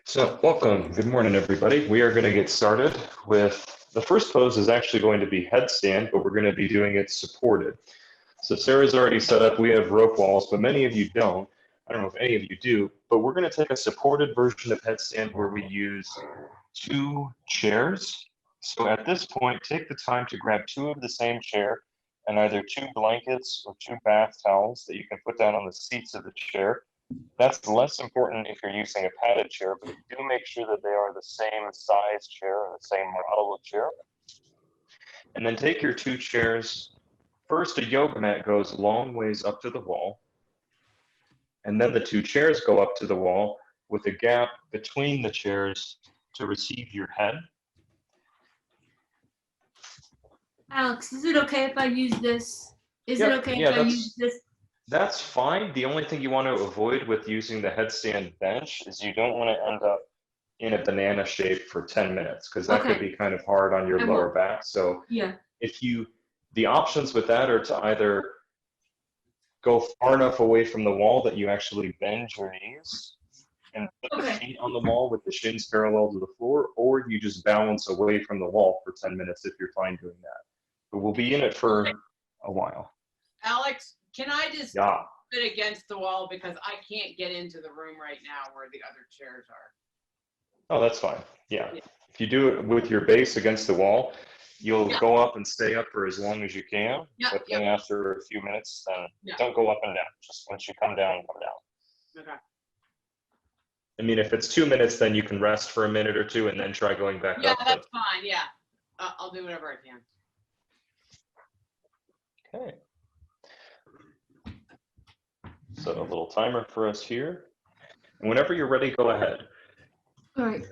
So welcome, good morning everybody. We are going to get started with the first pose is actually going to be headstand, but we're going to be doing it supported. So Sarah's already set up, we have rope walls, but many of you don't. I don't know if any of you do, but we're going to take a supported version of headstand where we use two chairs. So at this point, take the time to grab two of the same chair and either two blankets or two bath towels that you can put down on the seats of the chair. That's less important if you're using a padded chair, but do make sure that they are the same size chair or the same model of chair. And then take your two chairs. First, a yoga mat goes a long ways up to the wall. And then the two chairs go up to the wall with a gap between the chairs to receive your head. Alex, is it okay if I use this? Is it okay if I use this? That's fine. The only thing you want to avoid with using the headstand bench is you don't want to end up in a banana shape for 10 minutes because that could be kind of hard on your lower back. So the options with that are to either go far enough away from the wall that you actually bend your knees and put the feet on the wall with the shins parallel to the floor, or you just balance away from the wall for 10 minutes if you're fine doing that. But we'll be in it for a while. Alex, can I just sit against the wall because I can't get into the room right now where the other chairs are? Oh, that's fine. Yeah. If you do it with your base against the wall, you'll go up and stay up for as long as you can. But then after a few minutes, then don't go up and down. Just once you come down, come down. Okay. I mean, if it's 2 minutes, then you can rest for a minute or two and then try going back up. Yeah, that's fine. Yeah. I'll do whatever I can. Okay. So a little timer for us here. And whenever you're ready, go ahead. All right.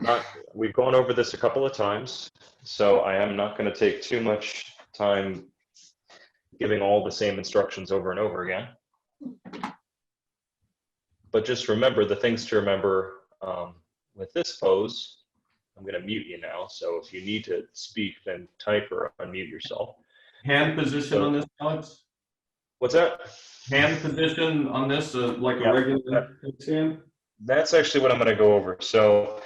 We've gone over this a couple of times, so I am not going to take too much time giving all the same instructions over and over again. But just remember the things to remember with this pose. I'm going to mute you now, so if you need to speak, then type or unmute yourself. Hand position on this, Alex? What's that? Hand position on this, like a regular handstand? That's actually what I'm going to go over. So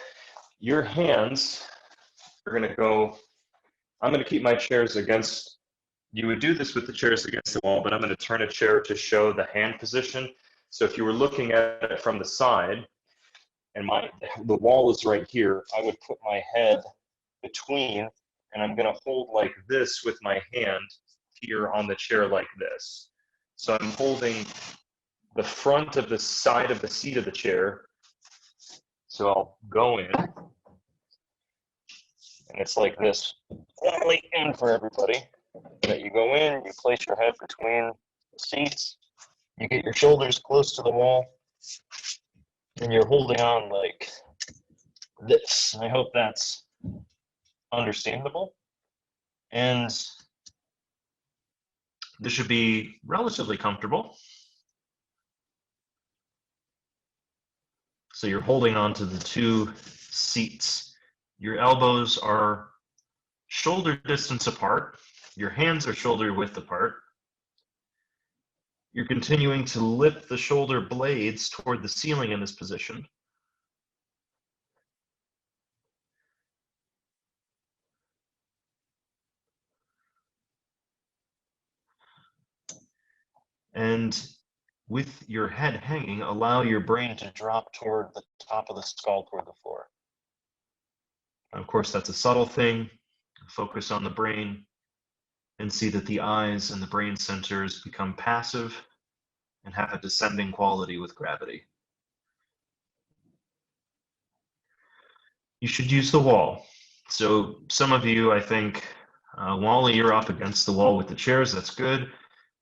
your hands are going to go, I'm going to keep my chairs against, you would do this with the chairs against the wall, but I'm going to turn a chair to show the hand position. So if you were looking at it from the side, and the wall is right here, I would put my head between, and I'm going to hold like this with my hand here on the chair like this. So I'm holding the front of the side of the seat of the chair. So I'll go in, and it's like this. Only in for everybody. That you go in, you place your head between the seats, you get your shoulders close to the wall, and you're holding on like this. I hope that's understandable. And this should be relatively comfortable. So you're holding on to the two seats. Your elbows are shoulder distance apart. Your hands are shoulder width apart. You're continuing to lift the shoulder blades toward the ceiling in this position. And with your head hanging, allow your brain to drop toward the top of the skull toward the floor. Of course, that's a subtle thing. Focus on the brain and see that the eyes and the brain centers become passive and have a descending quality with gravity. You should use the wall. So some of you, I think, Wally, you're up against the wall with the chairs. That's good.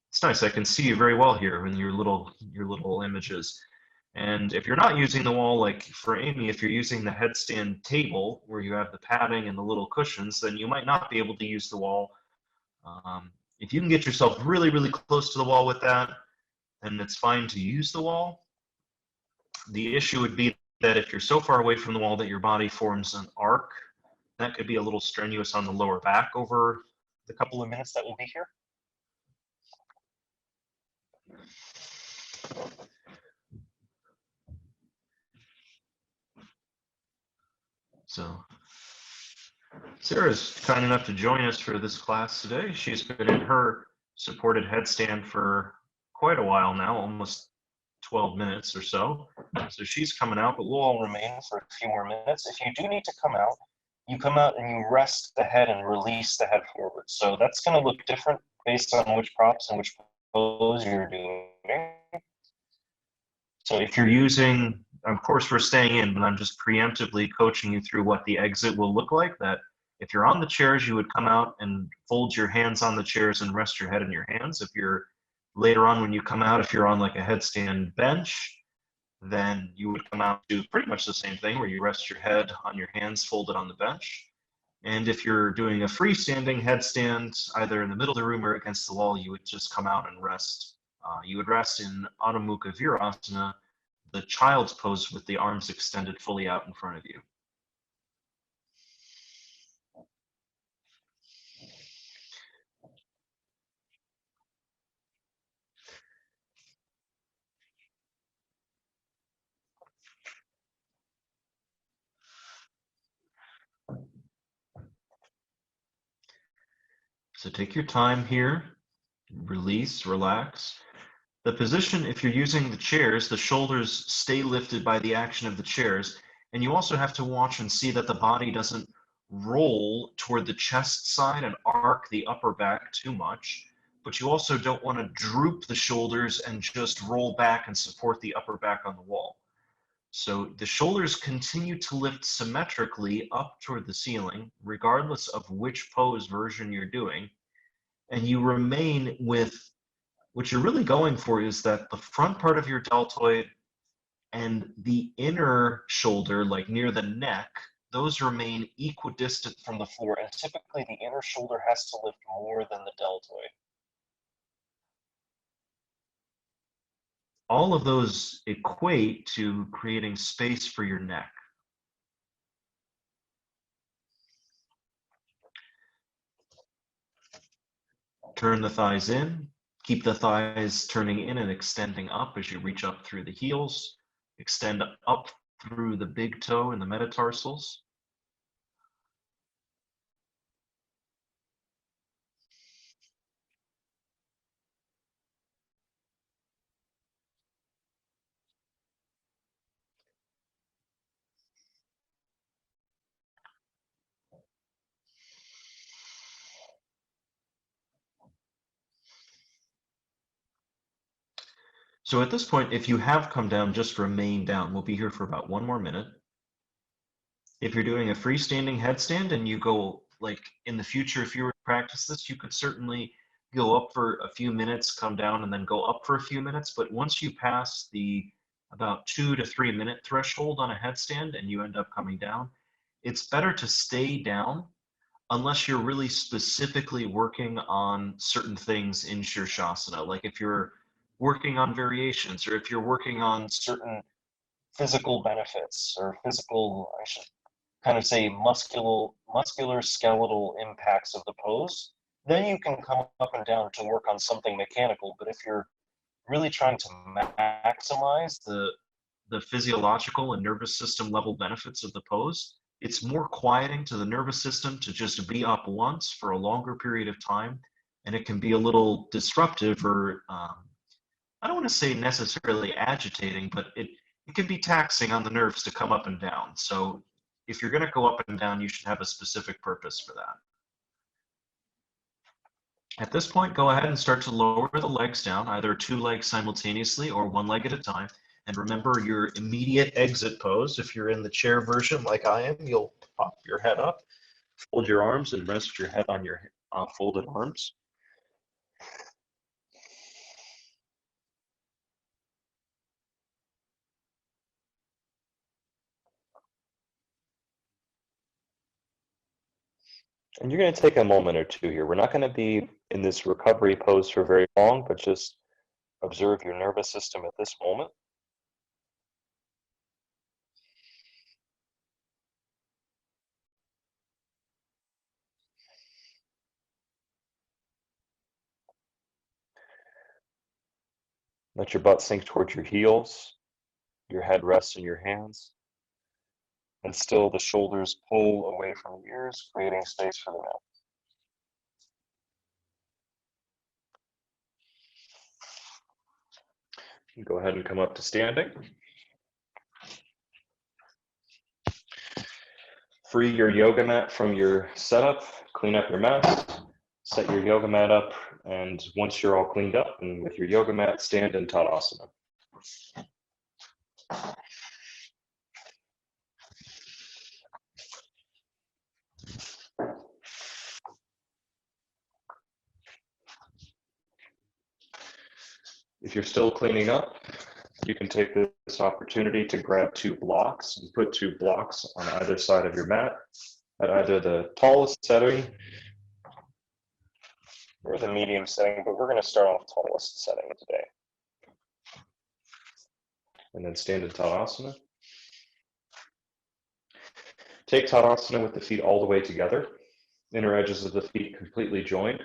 It's nice. I can see you very well here in your little images. And if you're not using the wall, like for Amy, if you're using the headstand table where you have the padding and the little cushions, then you might not be able to use the wall. If you can get yourself really, really close to the wall with that, then it's fine to use the wall. The issue would be that if you're so far away from the wall that your body forms an arc, that could be a little strenuous on the lower back over the couple of minutes that we'll be here. So Sarah's kind enough to join us for this class today. She's been in her supported headstand for quite a while now, almost 12 minutes or so. So she's coming out, but we'll all remain for a few more minutes. If you do need to come out, you come out and you rest the head and release the head forward. So that's going to look different based on which props and which pose you're doing. So if you're using, of course we're staying in, but I'm just preemptively coaching you through what the exit will look like. That if you're on the chairs, you would come out and fold your hands on the chairs and rest your head in your hands. If you're later on when you come out, if you're on like a headstand bench, then you would come out to pretty much the same thing where you rest your head on your hands folded on the bench. And if you're doing a freestanding headstand, either in the middle of the room or against the wall, you would just come out and rest. You would rest in Adho Mukha Virasana, the child's pose with the arms extended fully out in front of you. So take your time here, release, relax. The position, if you're using the chairs, the shoulders stay lifted by the action of the chairs, and you also have to watch and see that the body doesn't roll toward the chest side and arc the upper back too much, but you also don't want to droop the shoulders and just roll back and support the upper back on the wall. So the shoulders continue to lift symmetrically up toward the ceiling, regardless of which pose version you're doing, and you remain with what you're really going for is that the front part of your deltoid and the inner shoulder, like near the neck, those remain equidistant from the floor. And typically the inner shoulder has to lift more than the deltoid. All of those equate to creating space for your neck. Turn the thighs in. Keep the thighs turning in and extending up as you reach up through the heels. Extend up through the big toe and the metatarsals. So at this point, if you have come down, just remain down. We'll be here for about 1 more minute. If you're doing a freestanding headstand and you go, like in the future, if you were to practice this, you could certainly go up for a few minutes, come down, and then go up for a few minutes. But once you pass the about 2 to 3 minute threshold on a headstand and you end up coming down, it's better to stay down unless you're really specifically working on certain things in Shirshasana. Like if you're working on variations, or if you're working on certain physical benefits or physical, I should kind of say muscular skeletal impacts of the pose, then you can come up and down to work on something mechanical. But if you're really trying to maximize the physiological and nervous system level benefits of the pose, it's more quieting to the nervous system to just be up once for a longer period of time, and it can be a little disruptive or I don't want to say necessarily agitating, but it can be taxing on the nerves to come up and down. So if you're going to go up and down, you should have a specific purpose for that. At this point, go ahead and start to lower the legs down, either 2 legs simultaneously or 1 leg at a time. And remember your immediate exit pose. If you're in the chair version like I am, you'll pop your head up, fold your arms, and rest your head on your folded arms. And you're going to take a moment or two here. We're not going to be in this recovery pose for very long, but just observe your nervous system at this moment. Let your butt sink towards your heels. Your head rests in your hands. And still the shoulders pull away from the ears, creating space for the mouth. Go ahead and come up to standing. Free your yoga mat from your setup, clean up your mat, set your yoga mat up, and once you're all cleaned up and with your yoga mat, stand in Tadasana. If you're still cleaning up, you can take this opportunity to grab 2 blocks and put 2 blocks on either side of your mat at either the tallest setting or the medium setting, but we're going to start off tallest setting today. And then stand in Tadasana. Take Tadasana with the feet all the way together, inner edges of the feet completely joined.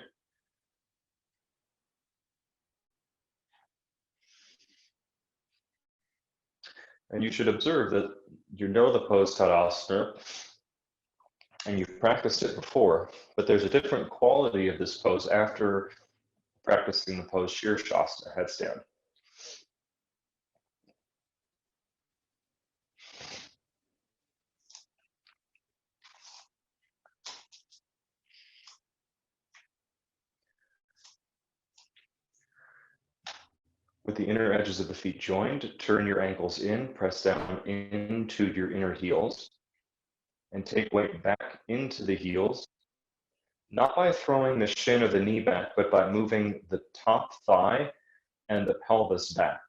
And you should observe that you know the pose Tadasana and you've practiced it before, but there's a different quality of this pose after practicing the pose Shirshasana, headstand. With the inner edges of the feet joined, turn your ankles in, press down into your inner heels, and take weight back into the heels, not by throwing the shin or the knee back, but by moving the top thigh and the pelvis back.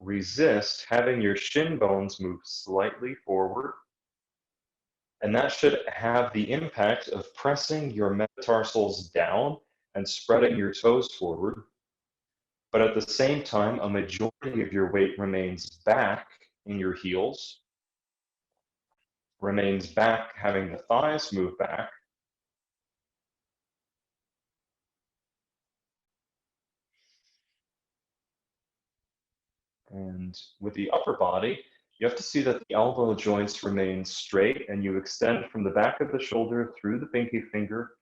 Resist having your shin bones move slightly forward, and that should have the impact of pressing your metatarsals down and spreading your toes forward. But at the same time, a majority of your weight remains back in your heels, remains back, having the thighs move back. And with the upper body, you have to see that the elbow joints remain straight and you extend from the back of the shoulder through the pinky finger.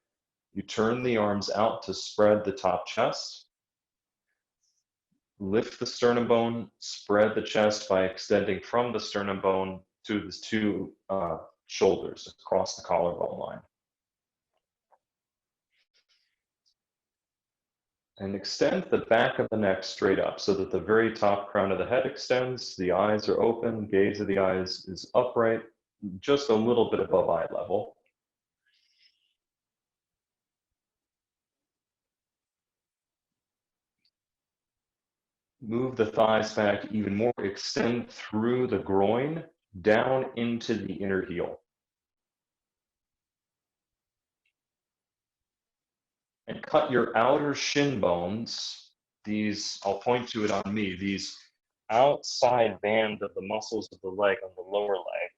You turn the arms out to spread the top chest. Lift the sternum bone, spread the chest by extending from the sternum bone to the 2 shoulders across the collarbone line. And extend the back of the neck straight up so that the very top crown of the head extends, the eyes are open, gaze of the eyes is upright, just a little bit above eye level. Move the thighs back even more, extend through the groin, down into the inner heel. And cut your outer shin bones, these, I'll point to it on me, these outside band of the muscles of the leg on the lower leg.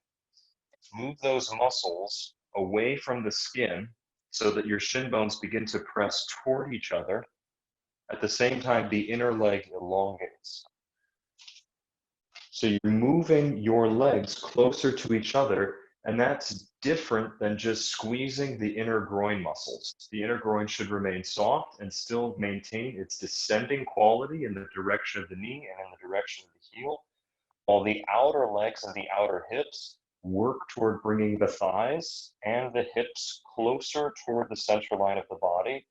Move those muscles away from the skin so that your shin bones begin to press toward each other. At the same time, the inner leg elongates. So you're moving your legs closer to each other, and that's different than just squeezing the inner groin muscles. The inner groin should remain soft and still maintain its descending quality in the direction of the knee and in the direction of the heel, while the outer legs and the outer hips work toward bringing the thighs and the hips closer toward the center line of the body.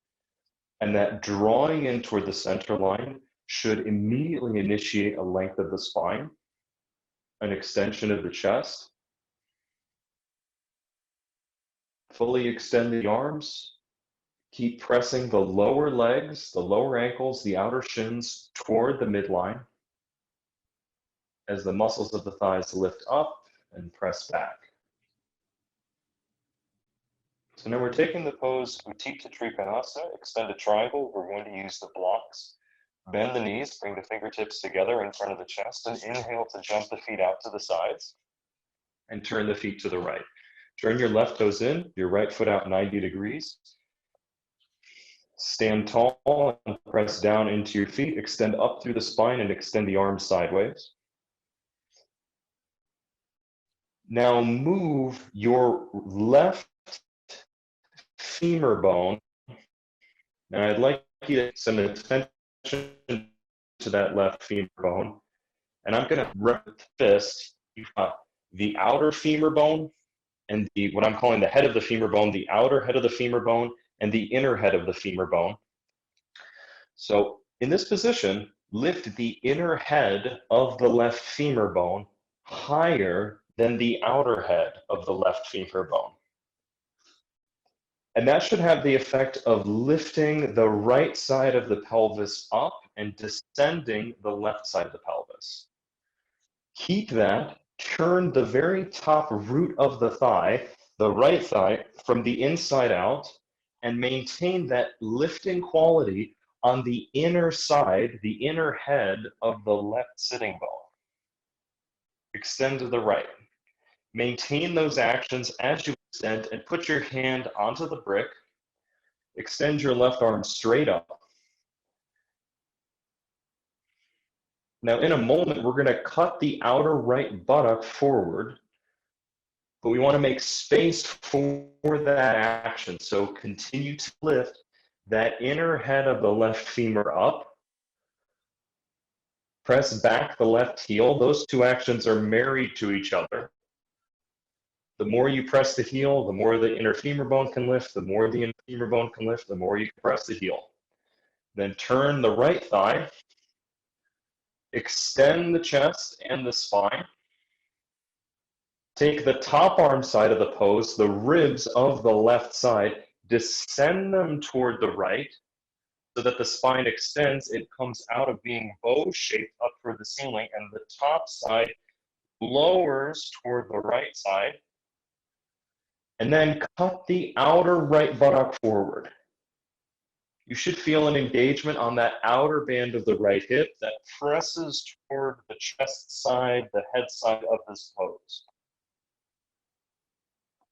And that drawing in toward the center line should immediately initiate a length of the spine, an extension of the chest. Fully extend the arms. Keep pressing the lower legs, the lower ankles, the outer shins toward the midline as the muscles of the thighs lift up and press back. So now we're taking the pose Utthita Trikonasana, extend a triangle. We're going to use the blocks. Bend the knees, bring the fingertips together in front of the chest, and inhale to jump the feet out to the sides and turn the feet to the right. Turn your left toes in, your right foot out 90 degrees. Stand tall and press down into your feet, extend up through the spine and extend the arms sideways. Now move your left femur bone. And I'd like you to get some attention to that left femur bone. And I'm going to rub the fist. You've got the outer femur bone and what I'm calling the head of the femur bone, the outer head of the femur bone, and the inner head of the femur bone. So in this position, lift the inner head of the left femur bone higher than the outer head of the left femur bone. And that should have the effect of lifting the right side of the pelvis up and descending the left side of the pelvis. Keep that, turn the very top root of the thigh, the right thigh, from the inside out, and maintain that lifting quality on the inner side, the inner head of the left sitting bone. Extend to the right. Maintain those actions as you extend and put your hand onto the brick. Extend your left arm straight up. Now in a moment, we're gonna cut the outer right buttock forward, but we wanna make space for that action. So continue to lift that inner head of the left femur up. Press back the left heel. Those two actions are married to each other. The more you press the heel, the more the inner femur bone can lift, the more the inner femur bone can lift, the more you press the heel. Then turn the right thigh, extend the chest and the spine. Take the top arm side of the pose, the ribs of the left side, descend them toward the right so that the spine extends. It comes out of being bow-shaped up toward the ceiling, and the top side lowers toward the right side. And then cut the outer right buttock forward. You should feel an engagement on that outer band of the right hip that presses toward the chest side, the head side of this pose.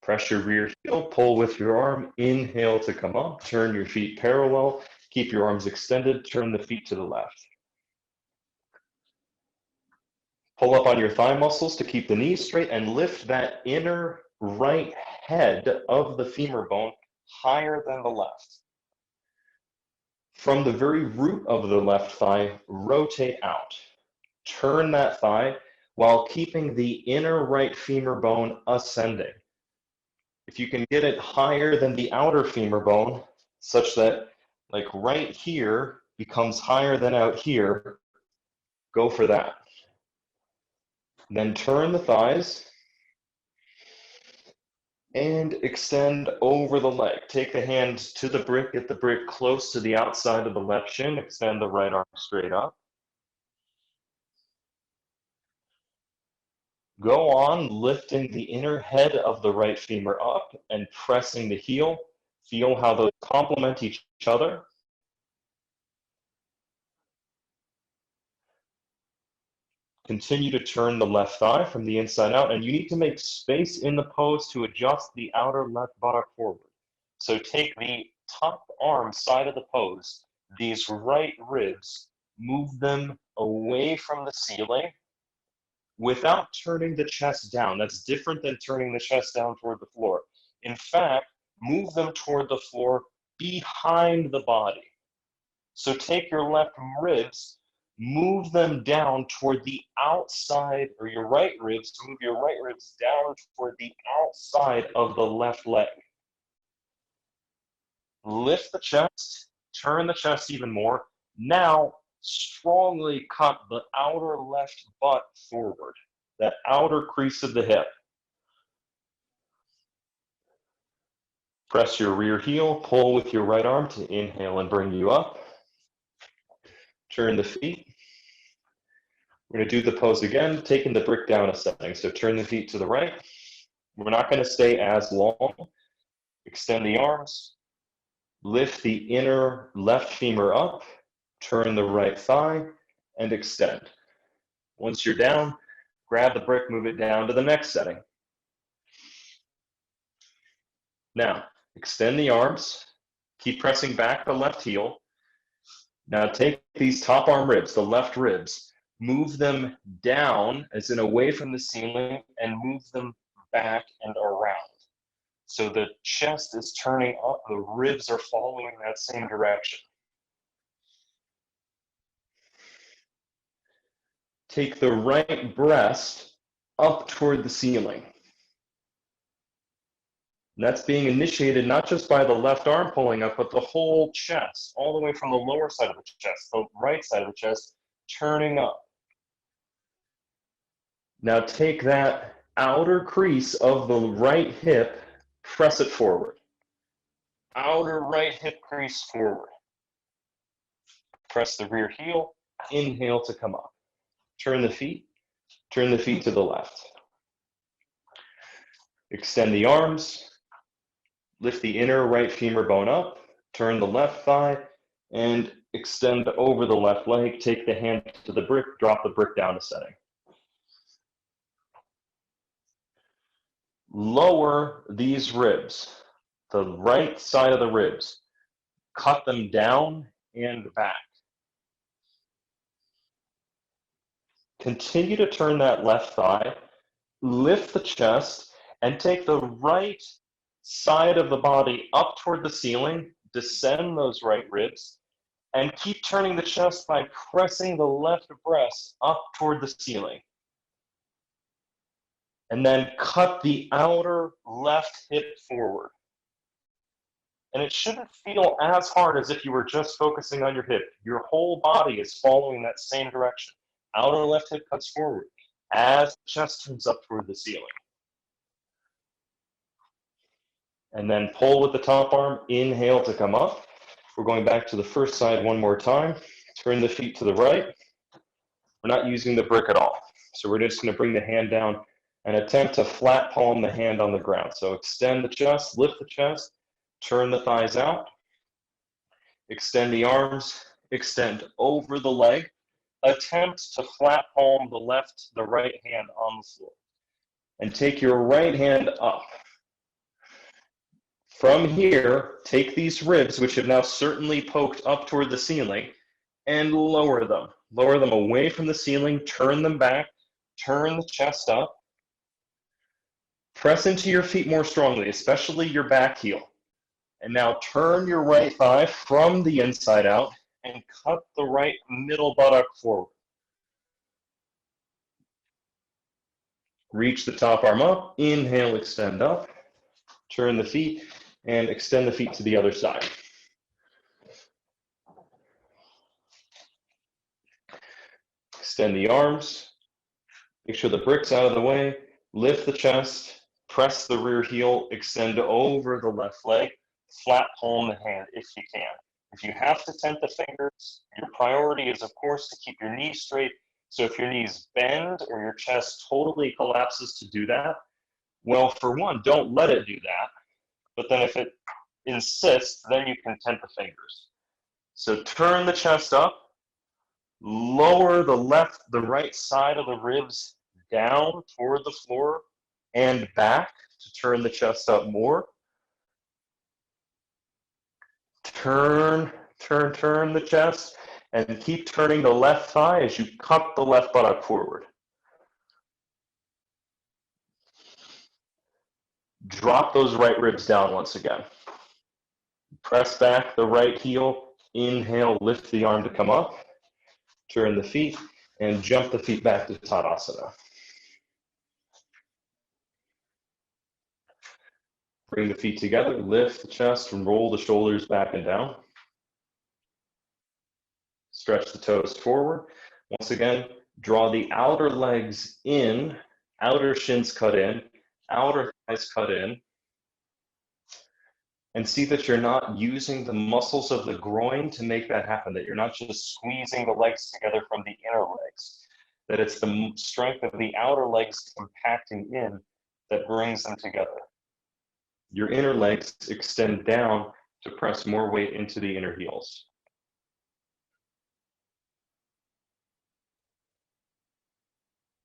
Press your rear heel, pull with your arm, inhale to come up, turn your feet parallel, keep your arms extended, turn the feet to the left. Pull up on your thigh muscles to keep the knees straight and lift that inner right head of the femur bone higher than the left. From the very root of the left thigh, rotate out. Turn that thigh while keeping the inner right femur bone ascending. If you can get it higher than the outer femur bone, such that like right here becomes higher than out here, go for that. Then turn the thighs and extend over the leg. Take the hand to the brick, get the brick close to the outside of the left shin, extend the right arm straight up. Go on, lifting the inner head of the right femur up and pressing the heel. Feel how those complement each other. Continue to turn the left thigh from the inside out, and you need to make space in the pose to adjust the outer left buttock forward. So take the top arm side of the pose, these right ribs, move them away from the ceiling without turning the chest down. That's different than turning the chest down toward the floor. In fact, move them toward the floor behind the body. So take your left ribs, move them down toward the outside, or your right ribs, move your right ribs down toward the outside of the left leg. Lift the chest, turn the chest even more. Now, strongly cut the outer left butt forward, that outer crease of the hip. Press your rear heel, pull with your right arm to inhale and bring you up. Turn the feet. We're going to do the pose again, taking the brick down a setting. So turn the feet to the right. We're not going to stay as long. Extend the arms. Lift the inner left femur up. Turn the right thigh and extend. Once you're down, grab the brick, move it down to the next setting. Now, extend the arms. Keep pressing back the left heel. Now take these top arm ribs, the left ribs, move them down, as in away from the ceiling, and move them back, and around. So the chest is turning up, the ribs are following that same direction. Take the right breast up toward the ceiling. And that's being initiated not just by the left arm pulling up, but the whole chest, all the way from the lower side of the chest, the right side of the chest, turning up. Now take that outer crease of the right hip, press it forward. Outer right hip crease forward. Press the rear heel, inhale to come up. Turn the feet to the left. Extend the arms, lift the inner right femur bone up, turn the left thigh, and extend over the left leg. Take the hand to the brick, drop the brick down to setting. Lower these ribs, the right side of the ribs. Cut them down and back. Continue to turn that left thigh, lift the chest, and take the right side of the body up toward the ceiling, descend those right ribs, and keep turning the chest by pressing the left breast up toward the ceiling. And then cut the outer left hip forward. And it shouldn't feel as hard as if you were just focusing on your hip. Your whole body is following that same direction. Outer left hip cuts forward as the chest turns up toward the ceiling. And then pull with the top arm, inhale to come up. We're going back to the first side one more time. Turn the feet to the right. We're not using the brick at all. So we're just going to bring the hand down and attempt to flat palm the hand on the ground. So extend the chest, lift the chest, turn the thighs out, extend the arms, extend over the leg. Attempt to flat palm the right hand on the floor. And take your right hand up. From here, take these ribs, which have now certainly poked up toward the ceiling, and lower them. Lower them away from the ceiling, turn them back, turn the chest up. Press into your feet more strongly, especially your back heel. And now turn your right thigh from the inside out and cut the right middle buttock forward. Reach the top arm up, inhale, extend up, turn the feet, and extend the feet to the other side. Extend the arms, make sure the brick's out of the way, lift the chest, press the rear heel, extend over the left leg, flat palm the hand if you can. If you have to tent the fingers, your priority is, of course, to keep your knees straight. So if your knees bend or your chest totally collapses to do that, well, for one, don't let it do that. But then if it insists, then you can tent the fingers. So turn the chest up, lower the right side of the ribs down toward the floor and back to turn the chest up more. Turn the chest and keep turning the left thigh as you cut the left buttock forward. Drop those right ribs down once again. Press back the right heel, inhale, lift the arm to come up, turn the feet, and jump the feet back to Tadasana. Bring the feet together, lift the chest, and roll the shoulders back and down. Stretch the toes forward. Once again, draw the outer legs in, outer shins cut in, outer thighs cut in. And see that you're not using the muscles of the groin to make that happen, that you're not just squeezing the legs together from the inner legs, that it's the strength of the outer legs compacting in that brings them together. Your inner legs extend down to press more weight into the inner heels.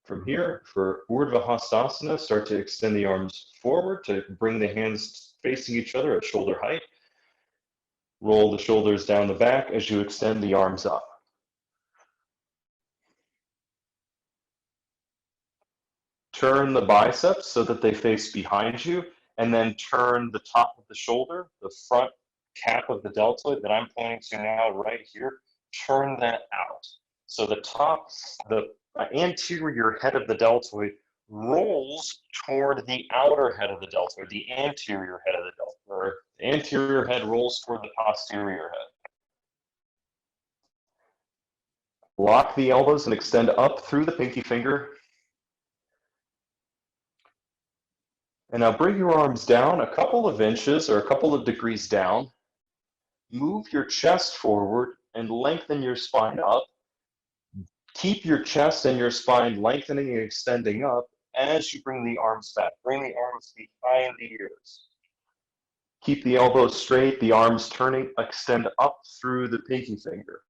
From here, for Urdhva Hastasana, start to extend the arms forward to bring the hands facing each other at shoulder height. Roll the shoulders down the back as you extend the arms up. Turn the biceps so that they face behind you, and then turn the top of the shoulder, the front cap of the deltoid that I'm pointing to now right here, turn that out. So the anterior head of the deltoid rolls toward the outer head of the deltoid, the anterior head of the deltoid, or the anterior head rolls toward the posterior head. Lock the elbows and extend up through the pinky finger. And now bring your arms down a couple of inches or a couple of degrees down. Move your chest forward and lengthen your spine up. Keep your chest and your spine lengthening and extending up as you bring the arms back. Bring the arms behind the ears. Keep the elbows straight, the arms turning, extend up through the pinky finger.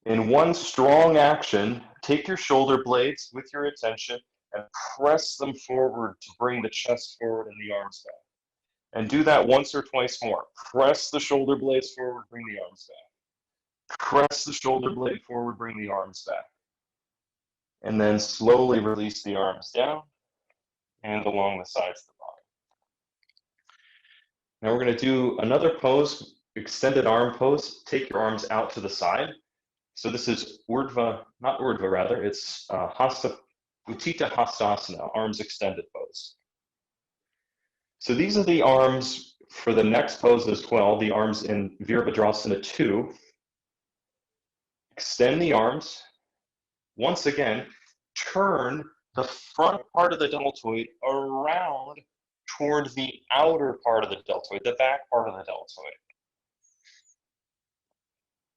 In one strong action, take your shoulder blades with your attention and press them forward to bring the chest forward and the arms back. And do that once or twice more. Press the shoulder blades forward, bring the arms back. Press the shoulder blade forward, bring the arms back. And then slowly release the arms down and along the sides of the body. Now we're going to do another pose, extended arm pose. Take your arms out to the side. So this is Urdhva, not Urdhva rather, it's Utthita Hastasana, arms extended pose. So these are the arms for the next pose as well, the arms in Virabhadrasana 2. Extend the arms. Once again, turn the front part of the deltoid around toward the outer part of the deltoid, the back part of the deltoid.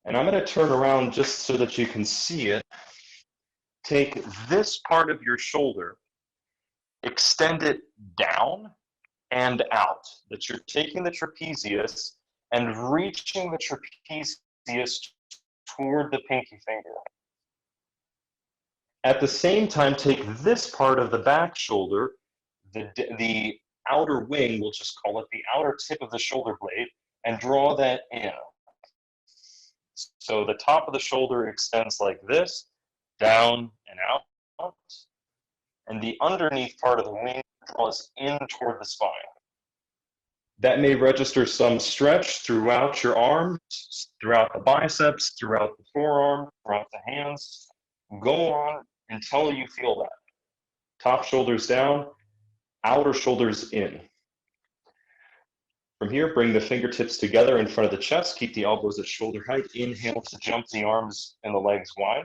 And I'm going to turn around just so that you can see it. Take this part of your shoulder, extend it down and out, that you're taking the trapezius and reaching the trapezius toward the pinky finger. At the same time, take this part of the back shoulder, the outer wing, we'll just call it the outer tip of the shoulder blade, and draw that in. So the top of the shoulder extends like this, down and out, and the underneath part of the wing draws in toward the spine. That may register some stretch throughout your arms, throughout the biceps, throughout the forearm, throughout the hands. Go on until you feel that. Top shoulders down, outer shoulders in. From here, bring the fingertips together in front of the chest. Keep the elbows at shoulder height. Inhale to jump the arms and the legs wide.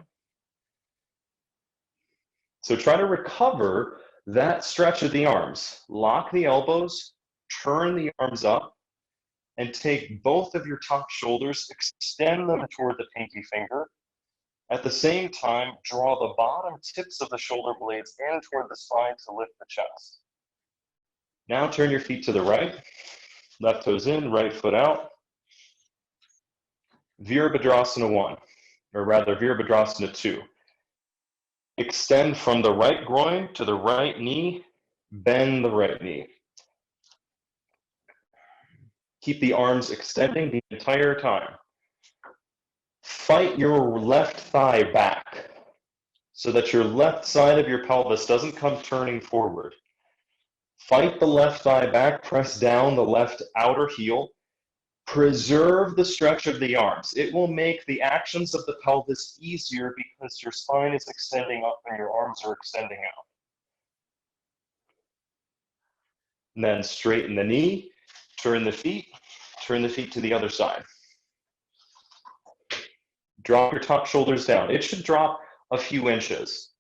So try to recover that stretch of the arms. Lock the elbows, turn the arms up, and take both of your top shoulders, extend them toward the pinky finger. At the same time, draw the bottom tips of the shoulder blades in toward the spine to lift the chest. Now turn your feet to the right. Left toes in, right foot out. Virabhadrasana 1, or rather Virabhadrasana 2. Extend from the right groin to the right knee, bend the right knee. Keep the arms extending the entire time. Fight your left thigh back so that your left side of your pelvis doesn't come turning forward. Fight the left thigh back, press down the left outer heel. Preserve the stretch of the arms. It will make the actions of the pelvis easier because your spine is extending up and your arms are extending out. And then straighten the knee, turn the feet to the other side. Drop your top shoulders down. It should drop a few inches.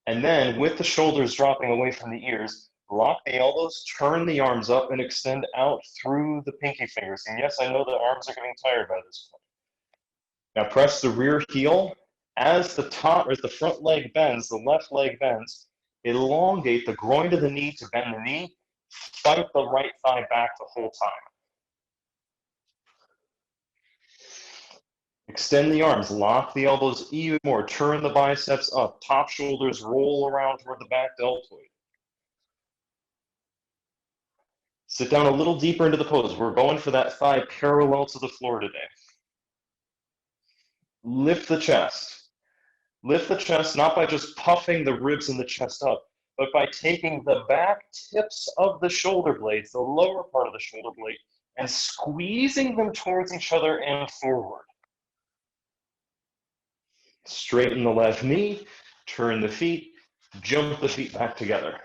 And then with the shoulders dropping away from the ears, lock the elbows, turn the arms up, and extend out through the pinky fingers. And yes, I know the arms are getting tired by this point. Now press the rear heel. As the front leg bends, the left leg bends, elongate the groin to the knee to bend the knee. Fight the right thigh back the whole time. Extend the arms, lock the elbows even more, turn the biceps up, top shoulders roll around toward the back deltoid. Sit down a little deeper into the pose. We're going for that thigh parallel to the floor today. Lift the chest. Lift the chest, not by just puffing the ribs in the chest up, but by taking the back tips of the shoulder blades, the lower part of the shoulder blade, and squeezing them towards each other and forward. Straighten the left knee, turn the feet, jump the feet back together.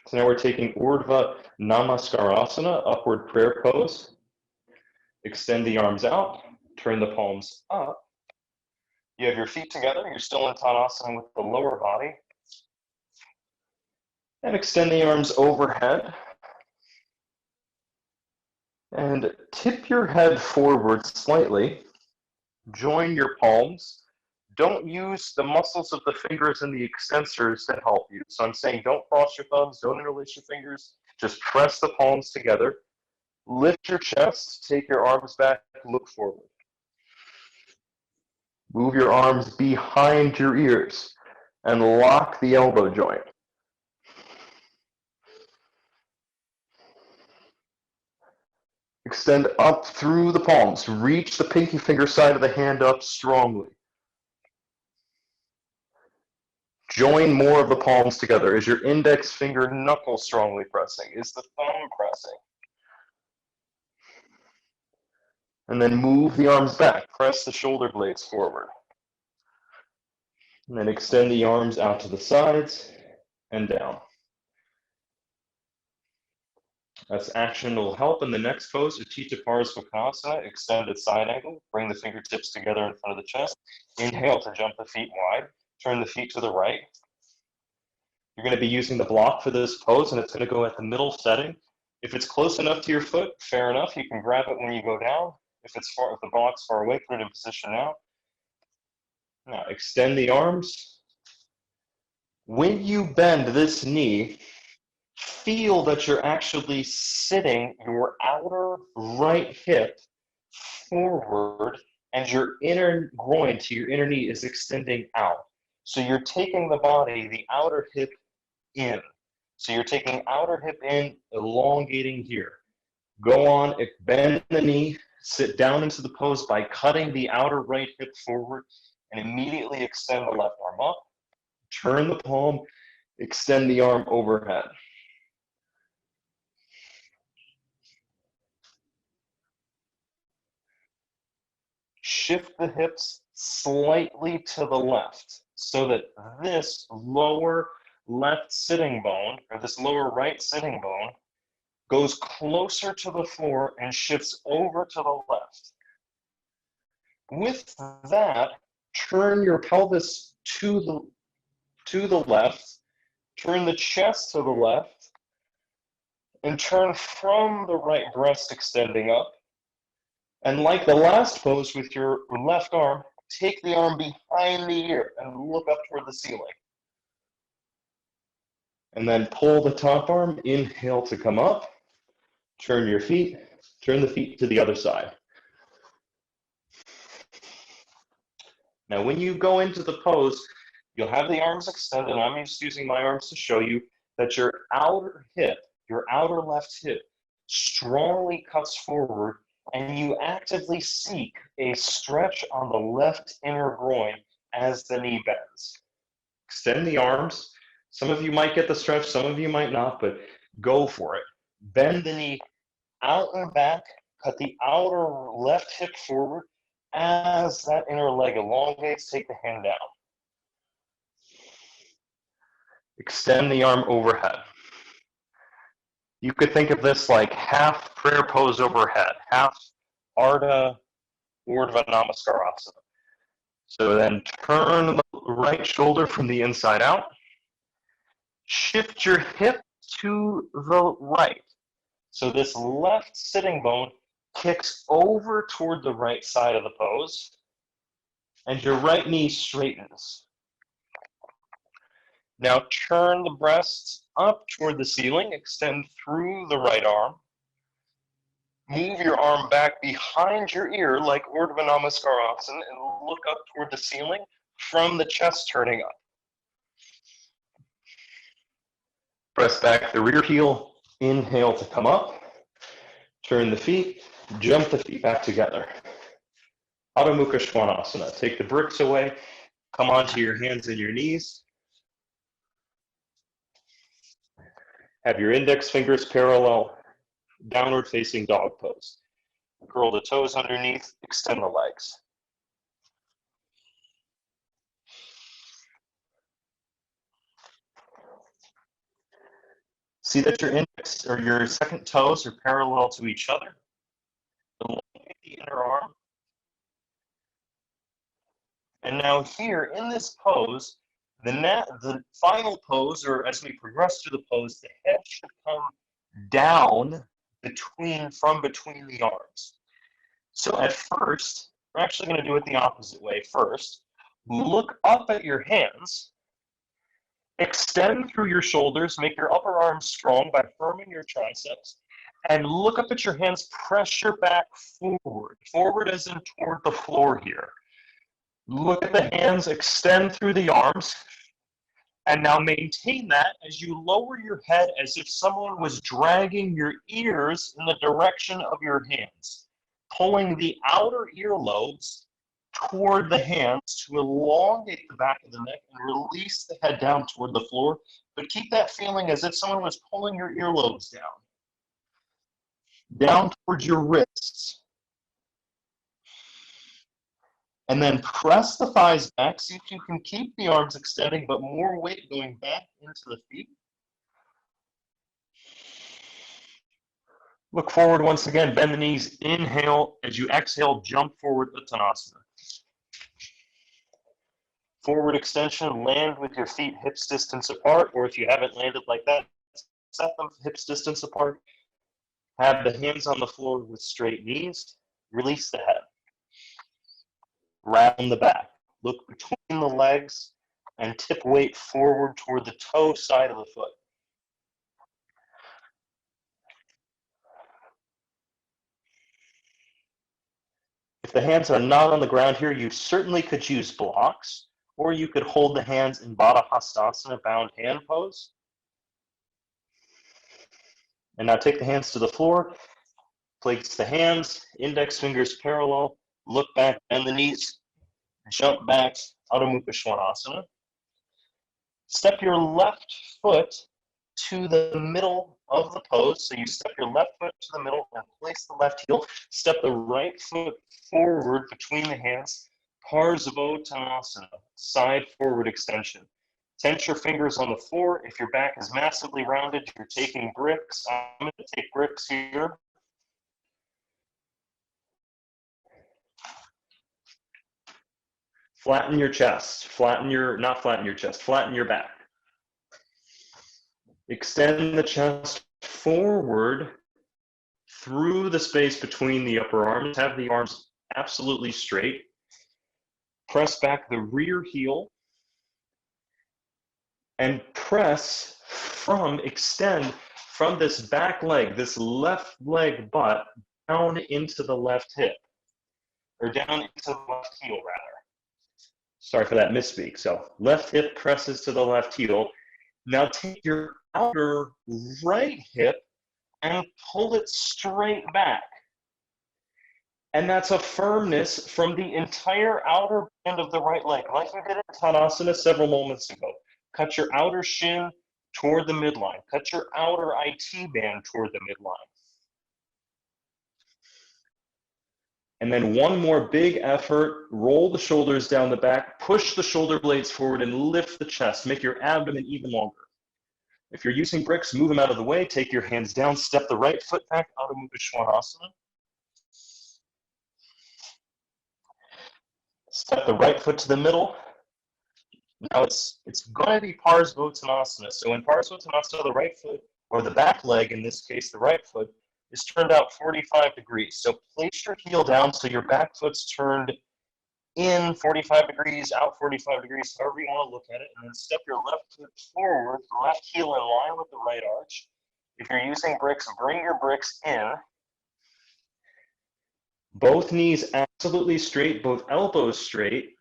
So now we're taking Urdhva Namaskarasana, upward prayer pose. Extend the arms out, turn the palms up. You have your feet together, you're still in Tadasana with the lower body. And extend the arms overhead. And tip your head forward slightly. Join your palms. Don't use the muscles of the fingers and the extensors to help you. So I'm saying don't cross your thumbs, don't interlace your fingers. Just press the palms together. Lift your chest, take your arms back, look forward. Move your arms behind your ears and lock the elbow joint. Extend up through the palms. Reach the pinky finger side of the hand up strongly. Join more of the palms together. Is your index finger knuckle strongly pressing? Is the thumb pressing? And then move the arms back. Press the shoulder blades forward. And then extend the arms out to the sides and down. This action will help in the next pose, Utthita Parasvakonasana, extended side angle. Bring the fingertips together in front of the chest. Inhale to jump the feet wide. Turn the feet to the right. You're going to be using the block for this pose, and it's going to go at the middle setting. If it's close enough to your foot, fair enough. You can grab it when you go down. If the block's far away, put it in position now. Now, extend the arms. When you bend this knee, feel that you're actually sitting your outer right hip forward and your inner groin to your inner knee is extending out. So you're taking the body, the outer hip in. So you're taking outer hip in, elongating here. Go on, bend the knee, sit down into the pose by cutting the outer right hip forward and immediately extend the left arm up. Turn the palm, extend the arm overhead. Shift the hips slightly to the left so that this lower left sitting bone, or this lower right sitting bone, goes closer to the floor and shifts over to the left. With that, turn your pelvis to the left, turn the chest to the left, and turn from the right breast extending up. And like the last pose with your left arm, take the arm behind the ear and look up toward the ceiling. And then pull the top arm, inhale to come up, turn the feet to the other side. Now when you go into the pose, you'll have the arms extended, and I'm just using my arms to show you that your outer hip, your outer left hip, strongly cuts forward, and you actively seek a stretch on the left inner groin as the knee bends. Extend the arms. Some of you might get the stretch, some of you might not, but go for it. Bend the knee out and back, cut the outer left hip forward. As that inner leg elongates, take the hand down. Extend the arm overhead. You could think of this like half prayer pose overhead, half Ardha Urdhva Namaskarasana. So then turn the right shoulder from the inside out. Shift your hip to the right. So this left sitting bone kicks over toward the right side of the pose, and your right knee straightens. Now turn the breasts up toward the ceiling, extend through the right arm. Move your arm back behind your ear like Urdhva Namaskarasana and look up toward the ceiling from the chest turning up. Press back the rear heel, inhale to come up. Turn the feet, Jump the feet back together. Adho Mukha Svanasana. Take the bricks away. Come onto your hands and your knees. Have your index fingers parallel, downward facing dog pose. Curl the toes underneath, extend the legs. See that your index or your second toes are parallel to each other. Elongate the inner arm. And now here in this pose, the final pose, or as we progress through the pose, the head should come down from between the arms. So at first, we're actually going to do it the opposite way. First, look up at your hands, extend through your shoulders, make your upper arms strong by firming your triceps, and look up at your hands, press your back forward as in toward the floor here. Look at the hands, extend through the arms, and now maintain that as you lower your head as if someone was dragging your ears in the direction of your hands, pulling the outer earlobes toward the hands to elongate the back of the neck and release the head down toward the floor, but keep that feeling as if someone was pulling your earlobes down towards your wrists. And then press the thighs back, see if you can keep the arms extending, but more weight going back into the feet. Look forward once again, bend the knees, inhale. As you exhale, jump forward, Uttanasana. Forward extension, land with your feet hips distance apart, or if you haven't landed like that, set them hips distance apart. Have the hands on the floor with straight knees. Release the head. Round the back. Look between the legs and tip weight forward toward the toe side of the foot. If the hands are not on the ground here, you certainly could use blocks, or you could hold the hands in Baddha Hastasana, bound hand pose. And now take the hands to the floor, place the hands, index fingers parallel, look back, bend the knees, jump back, Adho Mukha Svanasana. Step your left foot to the middle of the pose. So you step your left foot to the middle and place the left heel. Step the right foot forward between the hands. Parsvottanasana, side forward extension. Tense your fingers on the floor. If your back is massively rounded, you're taking bricks. I'm going to take bricks here. Flatten your chest. Not flatten your chest, flatten your back. Extend the chest forward through the space between the upper arms. Have the arms absolutely straight. Press back the rear heel and extend from this back leg, this left leg butt, down into the left hip, or down into the left heel rather. Sorry for that misspeak. So left hip presses to the left heel. Now take your outer right hip and pull it straight back. And that's a firmness from the entire outer band of the right leg, like we did in Tadasana several moments ago. Cut your outer shin toward the midline. Cut your outer IT band toward the midline. And then one more big effort, roll the shoulders down the back, push the shoulder blades forward and lift the chest. Make your abdomen even longer. If you're using bricks, move them out of the way. Take your hands down, step the right foot back, Adho Mukha Svanasana. Step the right foot to the middle. Now it's going to be Parsvottanasana. So in Parsvottanasana, the right foot, or the back leg, in this case, the right foot, is turned out 45 degrees. So place your heel down so your back foot's turned in 45 degrees, out 45 degrees, however you want to look at it, and then step your left foot forward, the left heel in line with the right arch. If you're using bricks, bring your bricks in. Both knees absolutely straight, both elbows straight.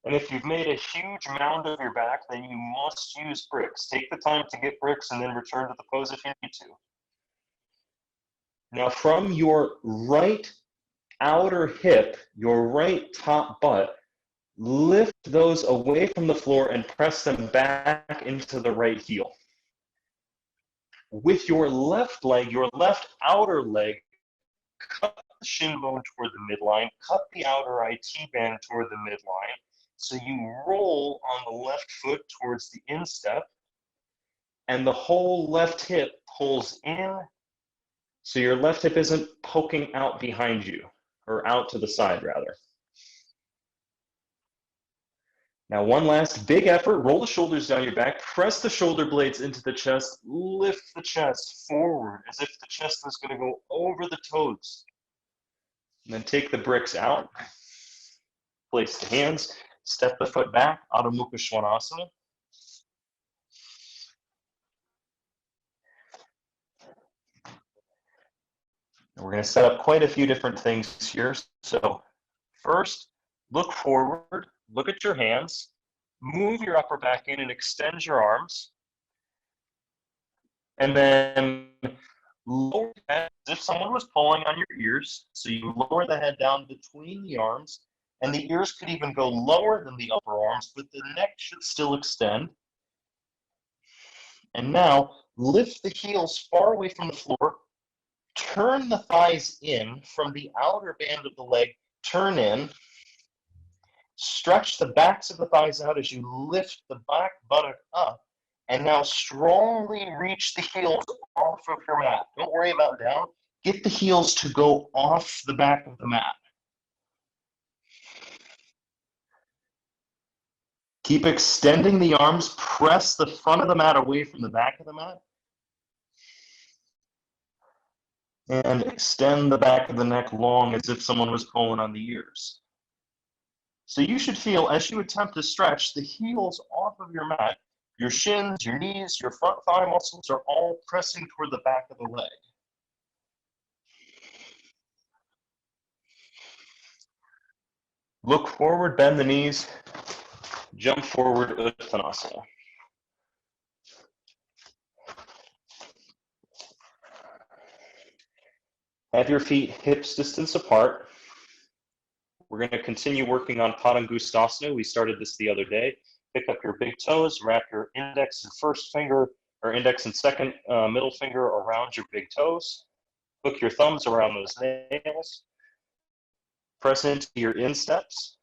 And if you've made a huge mound of your back, then you must use bricks. Take the time to get bricks and then return to the pose if you need to. Now from your right outer hip, your right top butt, lift those away from the floor and press them back into the right heel. With your left leg, your left outer leg, cut the shin bone toward the midline, cut the outer IT band toward the midline. So you roll on the left foot towards the instep, and the whole left hip pulls in, so your left hip isn't poking out behind you, or out to the side rather. Now one last big effort, roll the shoulders down your back, press the shoulder blades into the chest, lift the chest forward as if the chest was going to go over the toes. And then take the bricks out, place the hands, step the foot back, Adho Mukha Svanasana. We're going to set up quite a few different things here. So first, look forward, look at your hands, move your upper back in and extend your arms. And then lower the head as if someone was pulling on your ears. So you lower the head down between the arms, and the ears could even go lower than the upper arms, but the neck should still extend. And now lift the heels far away from the floor. Turn the thighs in from the outer band of the leg, turn in, stretch the backs of the thighs out as you lift the back buttock up, and now strongly reach the heels off of your mat. Don't worry about down. Get the heels to go off the back of the mat. Keep extending the arms, press the front of the mat away from the back of the mat. And extend the back of the neck long as if someone was pulling on the ears. So you should feel, as you attempt to stretch, the heels off of your mat, your shins, your knees, your front thigh muscles are all pressing toward the back of the leg. Look forward, bend the knees, jump forward, Uttanasana. Have your feet hips distance apart. We're going to continue working on Padangusthasana. We started this the other day. Pick up your big toes, wrap your index and first finger, or index and second middle finger around your big toes. Hook your thumbs around those nails. Press into your insteps.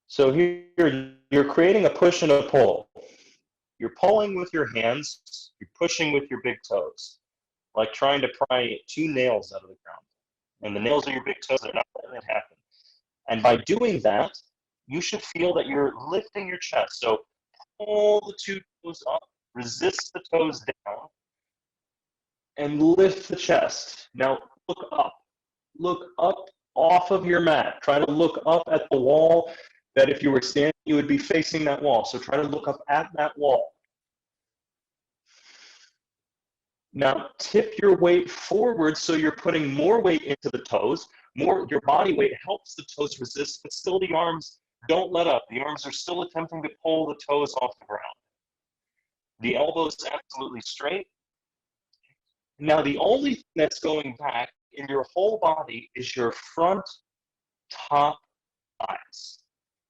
So here, you're creating a push and a pull. You're pulling with your hands, you're pushing with your big toes, like trying to pry two nails out of the ground. And the nails are your big toes, they're not letting it happen. And by doing that, you should feel that you're lifting your chest. So pull the two toes up, resist the toes down, and lift the chest. Now look up off of your mat. Try to look up at the wall that if you were standing, you would be facing that wall. So try to look up at that wall. Now tip your weight forward so you're putting more weight into the toes. Your body weight helps the toes resist, but still the arms don't let up. The arms are still attempting to pull the toes off the ground. The elbows absolutely straight. Now the only thing that's going back in your whole body is your front top thighs.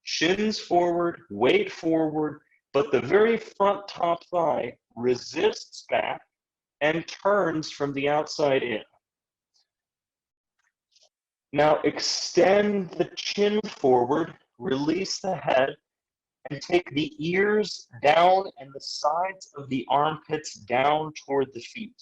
Shins forward, weight forward, but the very front top thigh resists back and turns from the outside in. Now extend the chin forward, release the head, and take the ears down and the sides of the armpits down toward the feet.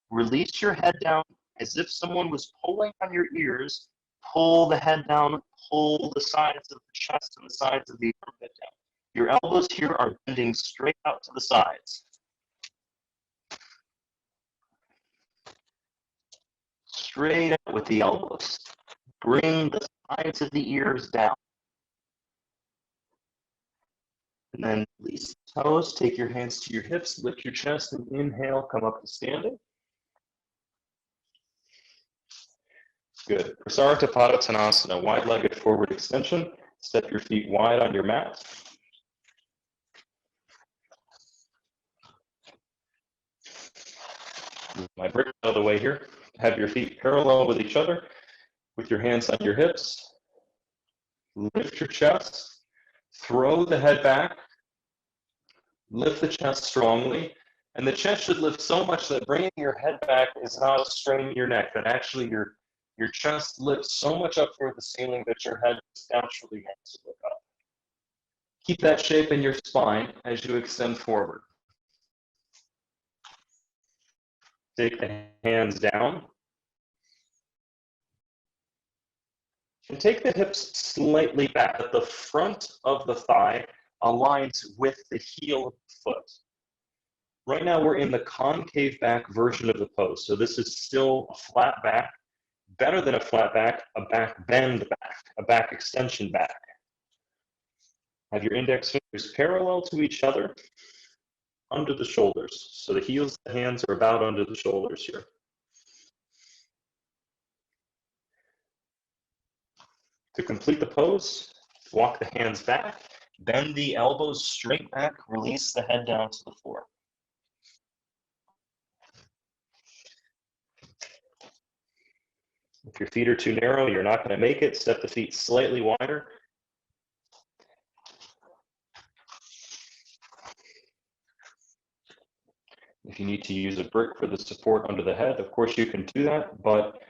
Release your head down as if someone was pulling on your ears. Pull the head down, pull the sides of the chest and the sides of the armpit down. Your elbows here are bending straight out to the sides. Straight out with the elbows. Bring the sides of the ears down. And then release the toes, take your hands to your hips, lift your chest, and inhale, come up to standing. Good. Prasarita Padottanasana, wide-legged forward extension. Step your feet wide on your mat. My brick out of the way here. Have your feet parallel with each other, with your hands on your hips. Lift your chest, throw the head back, lift the chest strongly, and the chest should lift so much that bringing your head back is not straining your neck, that actually your chest lifts so much up toward the ceiling that your head naturally wants to look up. Keep that shape in your spine as you extend forward. Take the hands down. And take the hips slightly back, that the front of the thigh aligns with the heel of the foot. Right now we're in the concave back version of the pose. So this is still a flat back, better than a flat back, a back bend back, a back extension back. Have your index fingers parallel to each other under the shoulders. So the heels of the hands are about under the shoulders here. To complete the pose, walk the hands back, bend the elbows straight back, release the head down to the floor. If your feet are too narrow, you're not going to make it. Step the feet slightly wider. If you need to use a brick for the support under the head, of course you can do that, but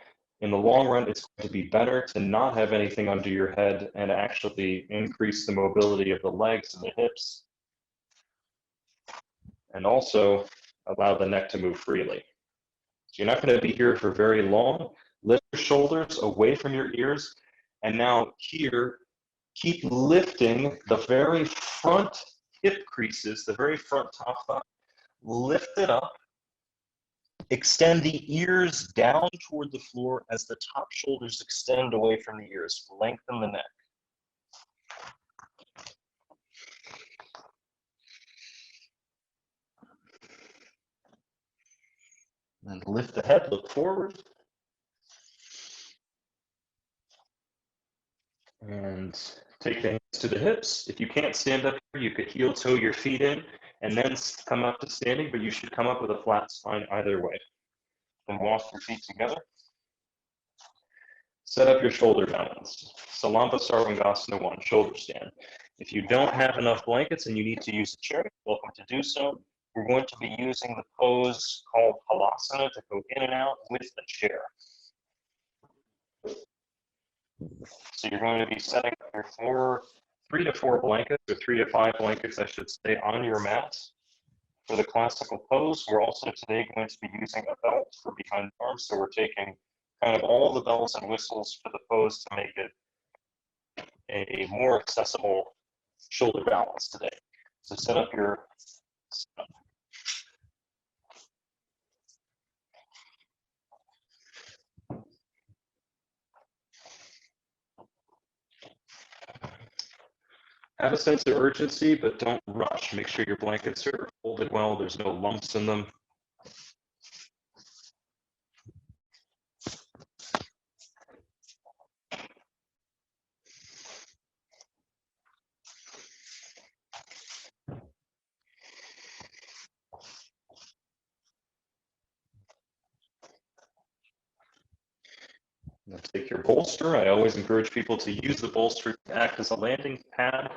in the long run, it's going to be better to not have anything under your head and actually increase the mobility of the legs and the hips, and also allow the neck to move freely. So you're not going to be here for very long. Lift your shoulders away from your ears, and now here, keep lifting the very front hip creases, the very front top thigh. Lift it up. Extend the ears down toward the floor as the top shoulders extend away from the ears. Lengthen the neck. And lift the head, look forward. And take the hands to the hips. If you can't stand up here, you could heel toe your feet in and then come up to standing, but you should come up with a flat spine either way. And walk your feet together. Set up your shoulder balance. Salamba Sarvangasana 1, shoulder stand. If you don't have enough blankets and you need to use a chair, you're welcome to do so. We're going to be using the pose called Halasana to go in and out with the chair. So you're going to be setting up your 3 to 4 blankets, or 3 to 5 blankets, I should say, on your mat. For the classical pose, we're also today going to be using a belt for behind the arms. So we're taking kind of all the bells and whistles for the pose to make it a more accessible shoulder balance today. So set up your stuff. Have a sense of urgency, but don't rush. Make sure your blankets are folded well. There's no lumps in them. Now take your bolster. I always encourage people to use the bolster to act as a landing pad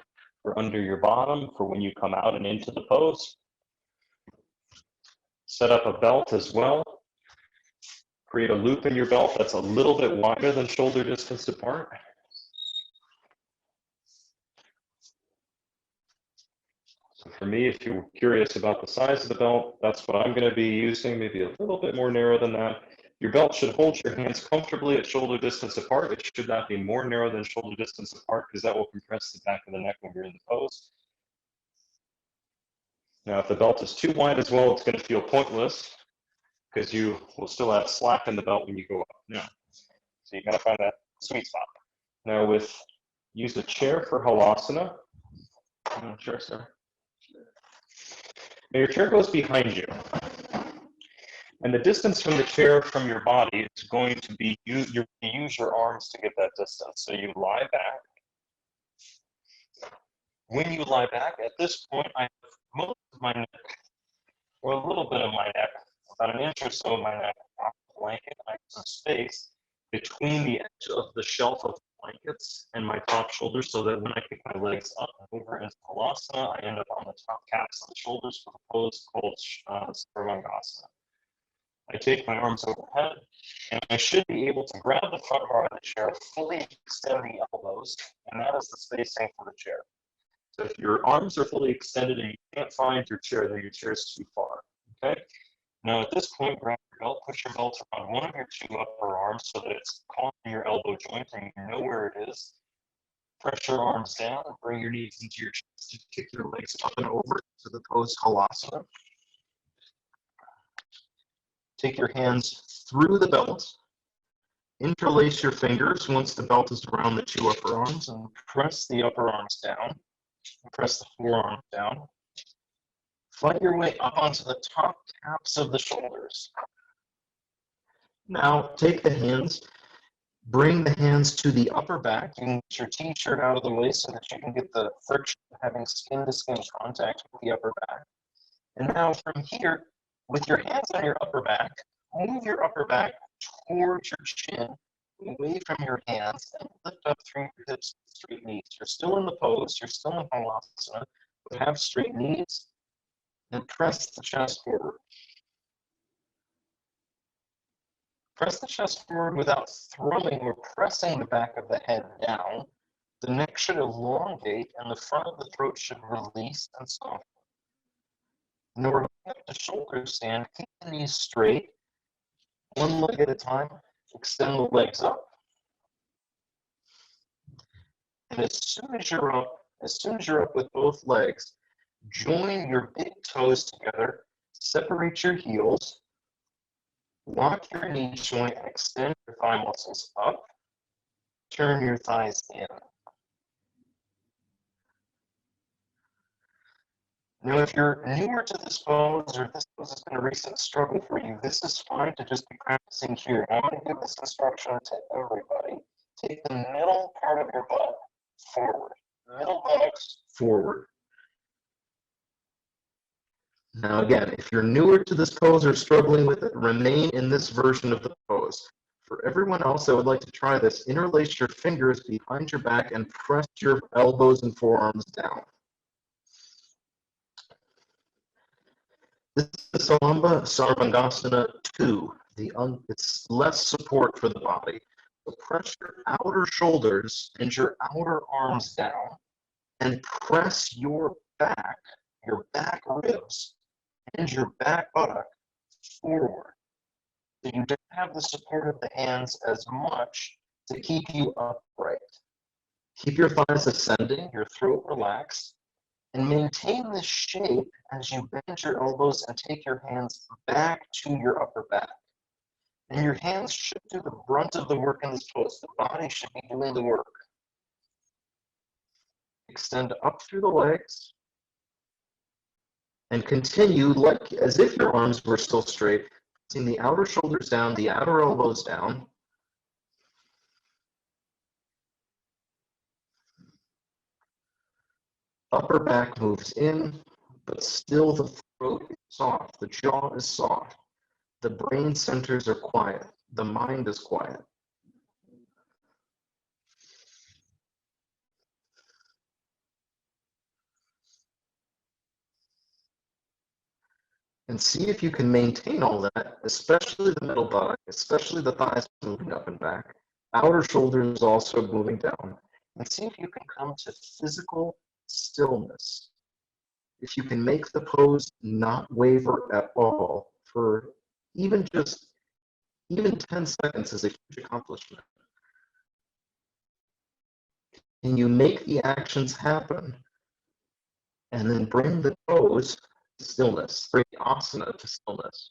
or under your bottom for when you come out and into the pose. Set up a belt as well. Create a loop in your belt that's a little bit wider than shoulder distance apart. So for me, if you're curious about the size of the belt, that's what I'm going to be using, maybe a little bit more narrow than that. Your belt should hold your hands comfortably at shoulder distance apart. It should not be more narrow than shoulder distance apart because that will compress the back of the neck when you're in the pose. Now, if the belt is too wide as well, it's going to feel pointless because you will still have slack in the belt when you go up. Now, so you got to find that sweet spot. Now, use a chair for Halasana. Sure, sir. Now, your chair goes behind you. And the distance from the chair from your body is going to be, you use your arms to get that distance. So you lie back. When you lie back, at this point, I have most of my neck, or a little bit of my neck, about an inch or so of my neck off the blanket. I have some space between the edge of the shelf of blankets and my top shoulder, so that when I kick my legs up and over into Halasana, I end up on the top caps of the shoulders for the pose called Sarvangasana. I take my arms overhead, and I should be able to grab the front bar of the chair, fully extend the elbows, and that is the spacing for the chair. So if your arms are fully extended and you can't find your chair, then your chair is too far, okay? Now at this point, grab your belt, push your belt around one of your two upper arms so that it's caught in your elbow joint and you know where it is. Press your arms down and bring your knees into your chest. You kick your legs up and over to the pose Halasana. Take your hands through the belt. Interlace your fingers once the belt is around the two upper arms and press the upper arms down. Press the forearm down. Fight your way up onto the top caps of the shoulders. Now take the hands, bring the hands to the upper back. You can get your t-shirt out of the way so that you can get the friction of having skin-to-skin contact with the upper back. And now from here, with your hands on your upper back, move your upper back towards your chin, away from your hands, and lift up through your hips, straight knees. You're still in the pose, you're still in Halasana, but have straight knees, and press the chest forward. Press the chest forward without throwing or pressing the back of the head down. The neck should elongate, and the front of the throat should release and soften. Now we're going up to shoulder stand. Keep the knees straight, one leg at a time. Extend the legs up. And as soon as you're up with both legs, join your big toes together, separate your heels, lock your knee joint, and extend your thigh muscles up, turn your thighs in. Now, if you're newer to this pose, or this pose has been a recent struggle for you, this is fine to just be practicing here. I'm going to give this instruction to everybody. Take the middle part of your butt forward. Middle buttocks forward. Now again, if you're newer to this pose or struggling with it, remain in this version of the pose. For everyone else that would like to try this, interlace your fingers behind your back and press your elbows and forearms down. This is Salamba Sarvangasana 2. It's less support for the body. So press your outer shoulders and your outer arms down and press your back ribs, and your back buttock forward. So you don't have the support of the hands as much to keep you upright. Keep your thighs ascending, your throat relaxed, and maintain this shape as you bend your elbows and take your hands back to your upper back. And your hands should do the brunt of the work in this pose. The body should be doing the work. Extend up through the legs. And continue like as if your arms were still straight, pressing the outer shoulders down, the outer elbows down. Upper back moves in, but still the throat is soft, the jaw is soft. The brain centers are quiet, the mind is quiet. And see if you can maintain all that, especially the middle buttock, especially the thighs moving up and back. Outer shoulders also moving down. And see if you can come to physical stillness. If you can make the pose not waver at all for even 10 seconds is a huge accomplishment. And you make the actions happen and then bring the pose to stillness, bring the asana to stillness.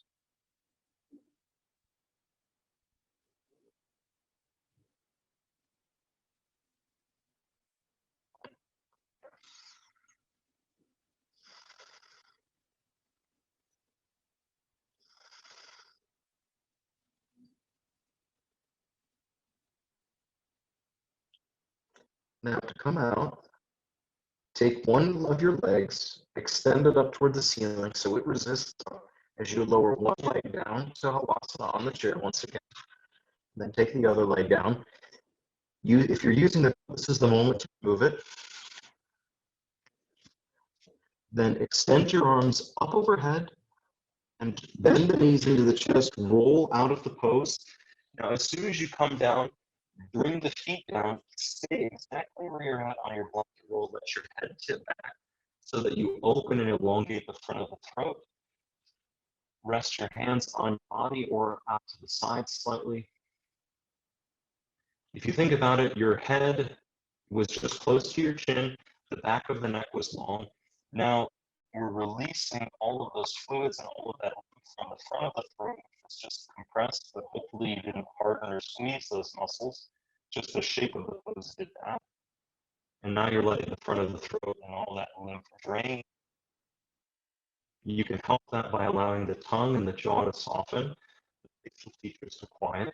Now to come out, take one of your legs, extend it up toward the ceiling so it resists up, as you lower one leg down to Havasana on the chair once again. Then take the other leg down. If you're using the, this is the moment to move it. Then extend your arms up overhead and bend the knees into the chest, roll out of the pose. Now, as soon as you come down, bring the feet down, stay exactly where you're at on your blanket roll, let your head tip back so that you open and elongate the front of the throat. Rest your hands on your body or out to the side slightly. If you think about it, your head was just close to your chin, the back of the neck was long. Now we're releasing all of those fluids and all of that from the front of the throat, which was just compressed, but hopefully you didn't harden or squeeze those muscles. Just the shape of the pose did that. And now you're letting the front of the throat and all that lymph drain. You can help that by allowing the tongue and the jaw to soften, the facial features to quiet.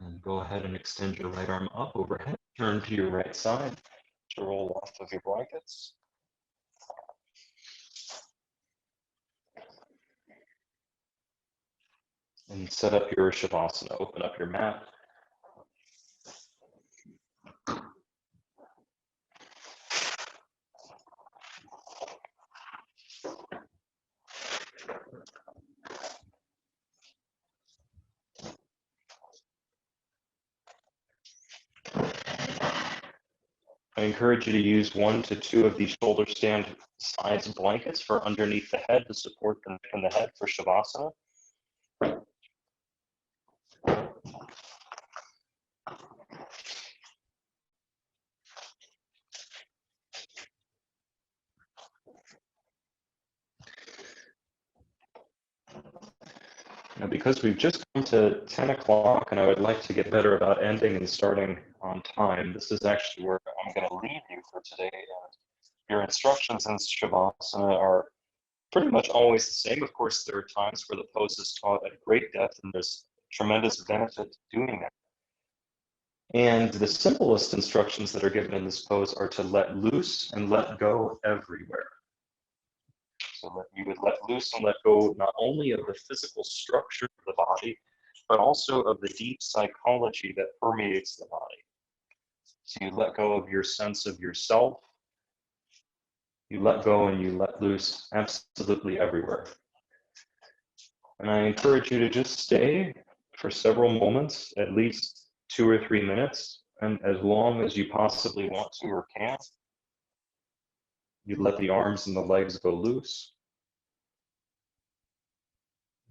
And go ahead and extend your right arm up overhead. Turn to your right side to roll off of your blankets. And set up your Shavasana. Open up your mat. I encourage you to use 1 to 2 of these shoulder stand size blankets for underneath the head to support the neck and the head for Shavasana. Now, because we've just come to 10 o'clock and I would like to get better about ending and starting on time, this is actually where I'm going to leave you for today. Your instructions in Shavasana are pretty much always the same. Of course, there are times where the pose is taught at great depth and there's tremendous benefit to doing that. And the simplest instructions that are given in this pose are to let loose and let go everywhere. So that you would let loose and let go not only of the physical structure of the body, but also of the deep psychology that permeates the body. So you let go of your sense of yourself. You let go and you let loose absolutely everywhere. And I encourage you to just stay for several moments, at least 2 or 3 minutes, and as long as you possibly want to or can. You let the arms and the legs go loose.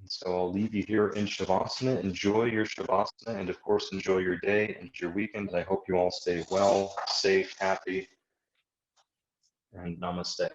And so I'll leave you here in Shavasana. Enjoy your Shavasana, and of course, enjoy your day and your weekend. I hope you all stay well, safe, happy, and namaste.